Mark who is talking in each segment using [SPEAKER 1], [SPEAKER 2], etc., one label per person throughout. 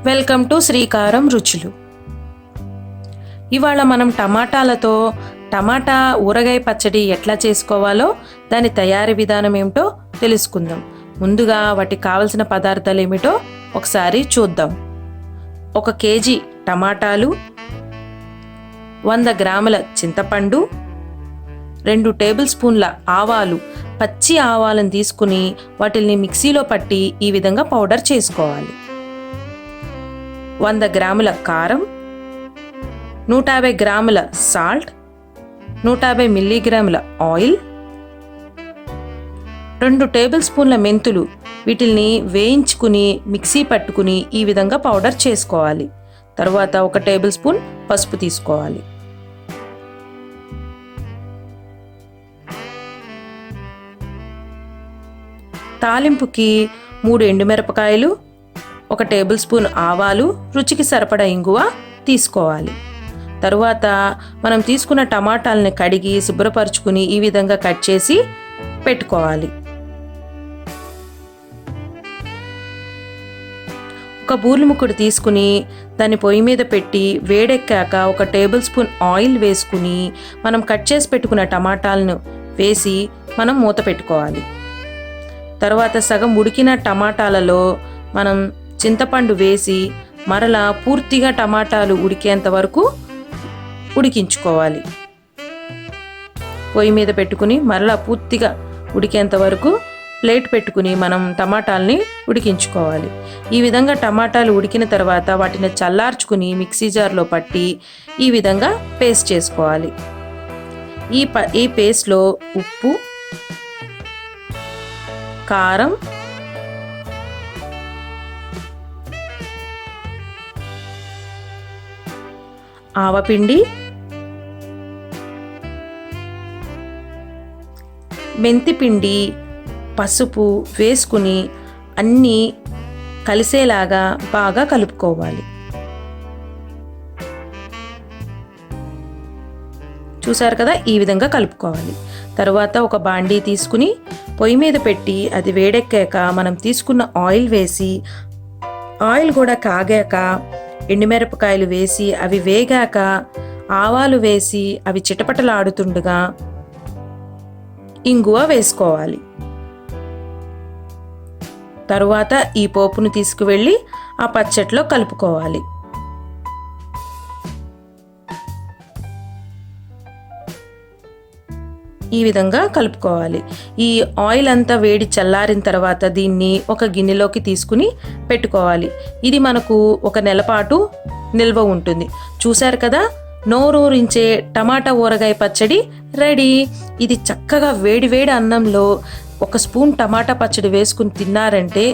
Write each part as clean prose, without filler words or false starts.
[SPEAKER 1] Welcome to శ్రీకారం రుచులు. ఇవాళ మనం టమాటా ఊరగాయ పచ్చడి ఎట్లా చేసుకోవాలో దాని తయారీ విధానం ఏమిటో తెలుసుకుందాం. ముందుగా వాటికి కావలసిన పదార్థాలు ఏమిటో ఒకసారి చూద్దాం. 1 కేజీ టమాటాలు, 100 గ్రాముల చింతపండు, 2 టేబుల్ స్పూన్ల ఆవాలు, పచ్చి ఆవాలను తీసుకుని వాటిని మిక్సీలో పట్టి ఈ విధంగా పౌడర్ చేసుకోవాలి. 100 గ్రాముల కారం, 150 గ్రాముల సాల్ట్, 150 మిల్లీగ్రాముల ఆయిల్, 2 టేబుల్ స్పూన్ల మెంతులు. వీటిని వేయించుకుని మిక్సీ పట్టుకుని ఈ విధంగా పౌడర్ చేసుకోవాలి. తర్వాత 1 టేబుల్ స్పూన్ పసుపు తీసుకోవాలి. తాలింపుకి 3 ఎండుమిరపకాయలు, 1 టేబుల్ స్పూన్ ఆవాలు, రుచికి సరిపడా ఇంగువ తీసుకోవాలి. తరువాత మనం తీసుకున్న టమాటాలని కడిగి శుభ్రపరచుకుని ఈ విధంగా కట్ చేసి పెట్టుకోవాలి. ఒక బూరెల ముక్కడు తీసుకుని దాన్ని పొయ్యి మీద పెట్టి వేడెక్కాక 1 టేబుల్ స్పూన్ ఆయిల్ వేసుకుని మనం కట్ చేసి పెట్టుకున్న టమాటాలను వేసి మనం మూత పెట్టుకోవాలి. తర్వాత సగం ఉడికిన టమాటాలలో మనం చింతపండు వేసి మరలా పూర్తిగా టమాటాలు ఉడికేంత వరకు ఉడికించుకోవాలి. పొయ్యి మీద పెట్టుకుని మరలా పూర్తిగా ఉడికేంత వరకు ప్లేట్ పెట్టుకుని మనం టమాటాలని ఉడికించుకోవాలి. ఈ విధంగా టమాటాలు ఉడికిన తర్వాత వాటిని చల్లార్చుకుని మిక్సీ జార్లో పట్టి ఈ విధంగా పేస్ట్ చేసుకోవాలి. ఈ పేస్ట్లో ఉప్పు, కారం, ఆవపిండి, మెంతిపిండి, పసుపు వేసుకుని అన్నీ కలిసేలాగా బాగా కలుపుకోవాలి. చూసారు కదా, ఈ విధంగా కలుపుకోవాలి. తర్వాత ఒక బాండీ తీసుకుని పొయ్యి మీద పెట్టి అది వేడెక్కాక మనం తీసుకున్న ఆయిల్ వేసి ఆయిల్ కూడా కాగాక ఎండుమిరపకాయలు వేసి అవి వేగాక ఆవాలు వేసి అవి చిటపటలాడుతుండగా ఇంగువ వేసుకోవాలి. తరువాత ఈ పోపును తీసుకువెళ్ళి ఆ పచ్చట్లో కలుపుకోవాలి. ఈ విధంగా కలుపుకోవాలి. ఈ ఆయిల్ అంతా వేడి చల్లారిన తర్వాత దీన్ని ఒక గిన్నెలోకి తీసుకుని పెట్టుకోవాలి. ఇది మనకు 1 నెల పాటు నిల్వ ఉంటుంది. చూశారు కదా, నోరూరించే టమాటా ఊరగాయ పచ్చడి రెడీ. ఇది చక్కగా వేడి అన్నంలో 1 స్పూన్ టమాటా పచ్చడి వేసుకుని తిన్నారంటే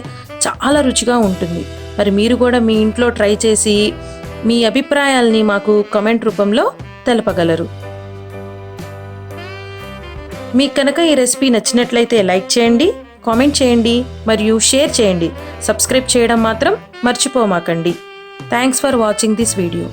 [SPEAKER 1] చాలా రుచిగా ఉంటుంది. మరి మీరు కూడా మీ ఇంట్లో ట్రై చేసి మీ అభిప్రాయాల్ని మాకు కామెంట్ రూపంలో తెలపగలరు. మీకు కనుక ఈ రెసిపీ నచ్చినట్లయితే లైక్ చేయండి, కామెంట్ చేయండి మరియు షేర్ చేయండి. సబ్స్క్రైబ్ చేయడం మాత్రం మర్చిపోమాకండి. Thanks for watching this video.